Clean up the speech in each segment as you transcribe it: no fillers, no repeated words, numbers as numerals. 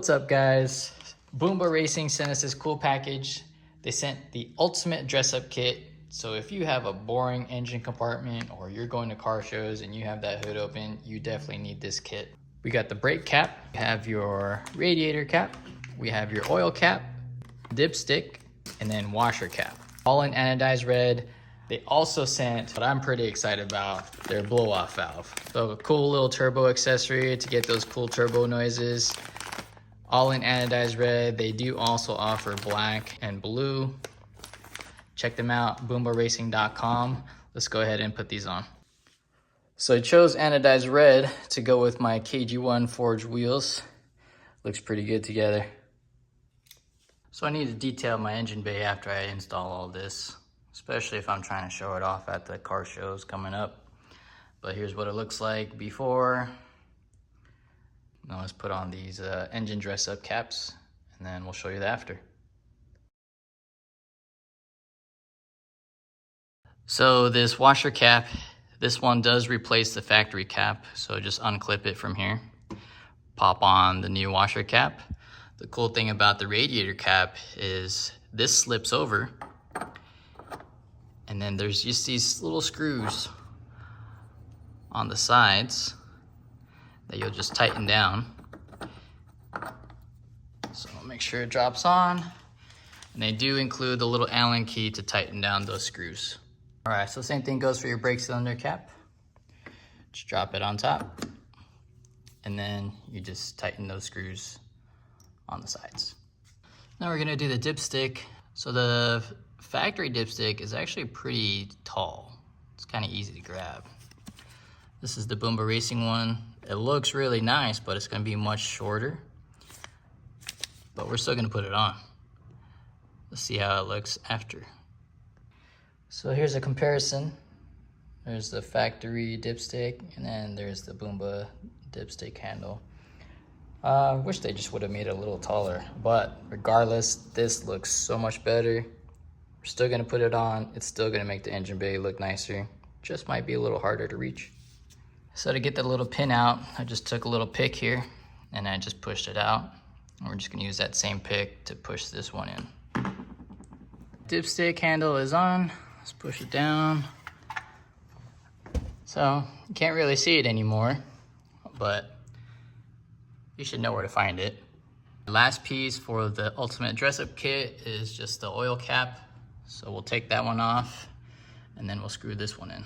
What's up, guys? Boomba Racing sent us this cool package. They sent the ultimate dress-up kit. So if you have a boring engine compartment or you're going to car shows and you have that hood open, you definitely need this kit. We got the brake cap, we have your radiator cap, we have your oil cap, dipstick, and then washer cap. All in anodized red. They also sent what I'm pretty excited about, their blow-off valve. So a cool little turbo accessory to get those cool turbo noises. All in anodized red. They do also offer black and blue. Check them out, boombaracing.com. Let's go ahead and put these on. So I chose anodized red to go with my KG1 forged wheels. Looks pretty good together. So I need to detail my engine bay after I install all this, especially if I'm trying to show it off at the car shows coming up. But here's what it looks like before. Now let's put on these engine dress-up caps, and then we'll show you the after. So this washer cap, this one does replace the factory cap, so just unclip it from here. Pop on the new washer cap. The cool thing about the radiator cap is this slips over, and then there's just these little screws on the sides that you'll just tighten down. So I'll make sure it drops on. And they do include the little Allen key to tighten down those screws. All right, so same thing goes for your brake cylinder cap. Just drop it on top. And then you just tighten those screws on the sides. Now we're gonna do the dipstick. So the factory dipstick is actually pretty tall. It's kind of easy to grab. This is the Boomba Racing one. It looks really nice, but it's gonna be much shorter. But we're still gonna put it on. Let's see how it looks after. So here's a comparison. There's the factory dipstick, and then there's the Boomba dipstick handle. Wish they just would have made it a little taller, but regardless, this looks so much better. We're still gonna put it on. It's still gonna make the engine bay look nicer. Just might be a little harder to reach. So to get the little pin out, I just took a little pick here and I just pushed it out. And we're just gonna use that same pick to push this one in. Dipstick handle is on. Let's push it down. So you can't really see it anymore, but you should know where to find it. The last piece for the ultimate dress-up kit is just the oil cap. So we'll take that one off and then we'll screw this one in.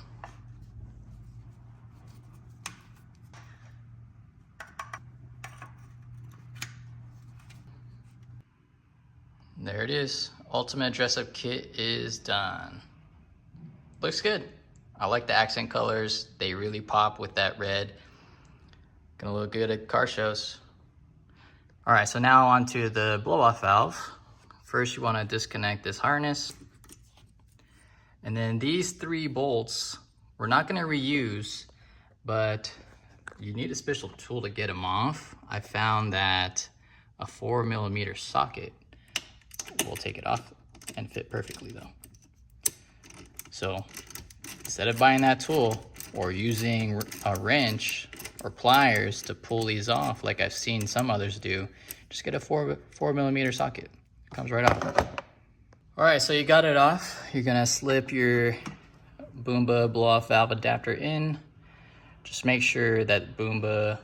There it is. Ultimate dress-up kit is done. Looks good. I like the accent colors. They really pop with that red. Gonna look good at car shows. All right, so now onto the blow-off valve. First, you wanna disconnect this harness. And then these 3 bolts, we're not gonna reuse, but you need a special tool to get them off. I found that a 4mm socket will take it off and fit perfectly though. So instead of buying that tool or using a wrench or pliers to pull these off like I've seen some others do, just get a 4mm socket. It comes right off. All right, so you got it off. You're gonna slip your Boomba blow-off valve adapter in. Just make sure that Boomba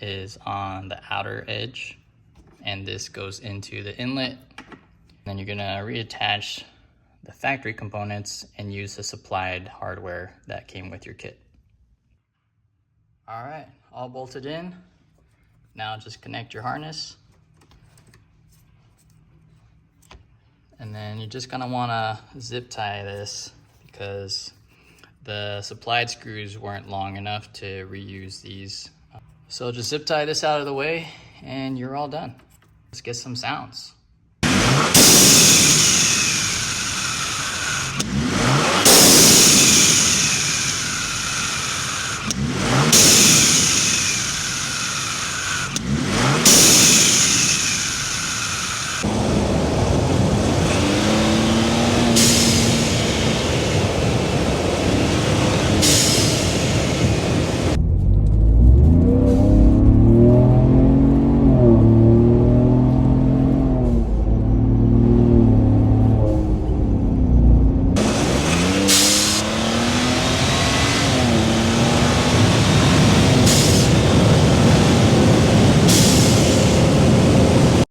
is on the outer edge and this goes into the inlet. Then you're gonna reattach the factory components and use the supplied hardware that came with your kit. All right, all bolted in. Now just connect your harness. And then you're just gonna wanna zip tie this because the supplied screws weren't long enough to reuse these. So just zip tie this out of the way and you're all done. Let's get some sounds.